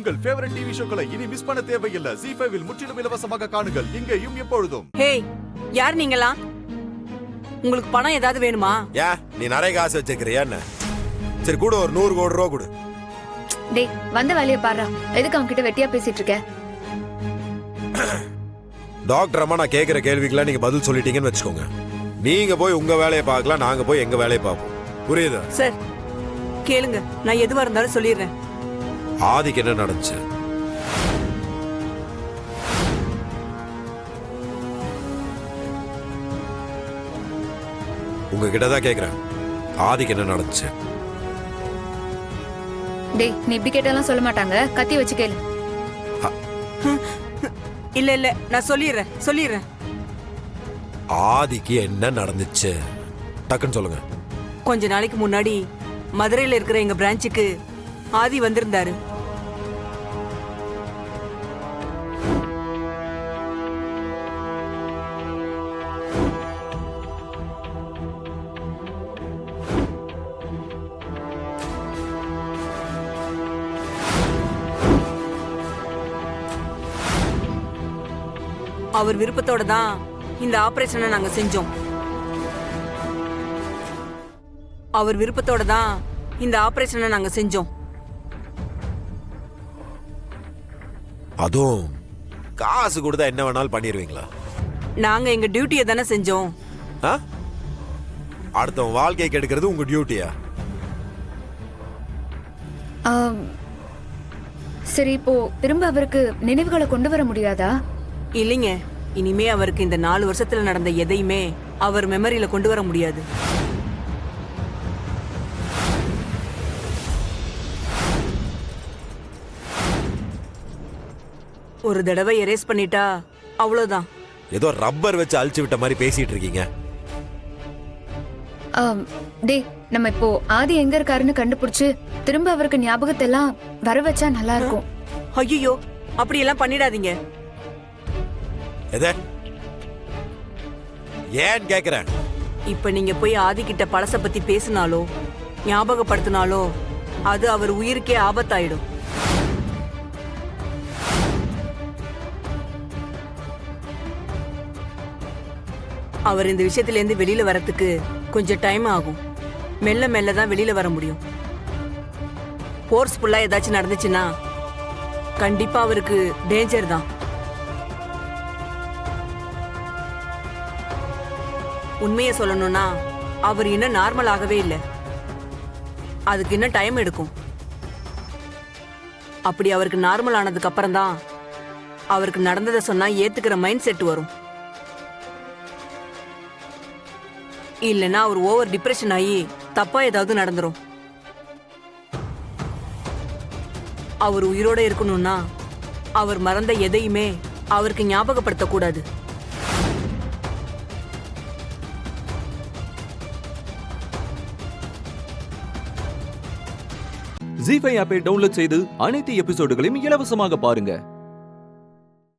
உங்கள் favourite TV ஷோக்களை இனி miss பண்ண தேவையில்லை. ZEE5 இல் முற்றிலும் இலவசமாக காணுங்கள். இங்கேயும் எப்பொழுதும். ஹேய், யார் நீங்களா? உங்களுக்கு பணம் ஏதாவது வேணுமா? நீ நிறைய காசு வச்சிருக்கிறியா என்ன? சரி கூட ஒரு 100 கோடி ரூபா கொடு. டேய் வந்த வேலைய பாரு. எதுக்கு அவங்க கிட்ட வெட்டியா பேசிட்டு இருக்க? டாக்டர் அம்மா நான் கேட்கிற கேள்விக்கெல்லாம் நீங்க பதில் சொல்லிட்டீங்கன்னு வச்சுக்கோங்க. நீங்க போய் உங்க வேலையை பார்க்கலாம், நாங்க போய் எங்க வேலையை பார்ப்போம். புரியுதா? சார் கேளுங்க, நான் எதுவா இருந்தாலும் சொல்லிடுறேன். ஆதிக்கு என்ன நடந்துச்சு? உங்ககிட்ட தான் கேக்குறேன். ஆதிக்கு என்ன நடந்துச்சு? டேய் நீ இப்படி கேட்டாலும் சொல்ல மாட்டாங்க. கத்தி வச்சு கேளு. இல்ல இல்ல, நான் சொல்லிடுறேன். ஆதிக்கு என்ன நடந்துச்சு டக்குன்னு சொல்லுங்க. கொஞ்ச நாளைக்கு முன்னாடி மதுரையில இருக்கிற எங்க பிரான்ச்சுக்கு ஆதி வந்திருந்தாரு. அவர் விருப்பத்தோட தான் இந்த ஆபரேஷனை நாங்க செஞ்சோம். அதுவும் காசு கொடுத்தா என்ன வேணாலும் பண்ணிடுவீங்களா? நாங்க எங்க டியூட்டியை தானே செஞ்சோம். அடுத்தவன் வாழ்க்கை கெடுக்கிறது உங்க டியூட்டியா? சரி இப்போ திரும்ப அவருக்கு நினைவுகளை கொண்டு வர முடியாதா? இல்லைங்க, இனிமே அவருக்கு இந்த 4 வருஷத்துல நடந்த எதையுமே அவர் மெமரியில கொண்டு வர முடியாது. ஒரு தடவை எரேஸ் பண்ணிட்டா அவ்வளவுதான். ஏதோ ரப்பர் வச்சு அழிச்சு விட்ட மாதிரி பேசிட்டு இருக்கீங்க. டேய் நம்ம இப்போ ஆதி எங்க இருக்காருன்னு கண்டுபிடிச்சு திரும்ப அவருக்கு ஞாபகத்தை எல்லாம் வர வச்சா நல்லா இருக்கும். ஐயோ, அப்படி எல்லாம் பண்ணிடாதீங்க. ஏன் கேக்குறேன்? இப்ப நீங்க போய் ஆதி கிட்ட பழச பத்தி பேசினாலோ ஞாபகப்படுத்தினாலோ அது அவர் உயிருக்கே ஆபத்தாயிடும். அவர் இந்த விஷயத்துல இருந்து வெளியில வரத்துக்கு கொஞ்சம் டைம் ஆகும். மெல்ல மெல்ல தான் வெளியில வர முடியும். ஃபோர்ஸ்ஃபுல்லா ஏதாச்சும் நடந்துச்சுன்னா கண்டிப்பா அவருக்கு டேஞ்சர் தான். உண்மையை சொல்லணும்னா அவர் இன்னும் நார்மல் ஆகவே இல்லை. அதுக்கு இன்னும் டைம் எடுக்கும். அப்படி அவருக்கு நார்மல் ஆனதுக்கு அப்புறம் தான் அவருக்கு நடந்ததை சொன்னா ஏத்துக்கிற மைண்ட் செட் வரும். இல்லைன்னா அவர் ஓவர் டிப்ரெஷன் ஆகி தப்பா ஏதாவது நடந்துரும். அவர் உயிரோட இருக்கணும்னா அவர் மறந்த எதையுமே அவருக்கு ஞாபகப்படுத்த கூடாது. ZEE5 ஆப்பை டவுன்லோட் செய்து அனைத்து எபிசோடுகளையும் இலவசமாக பாருங்க.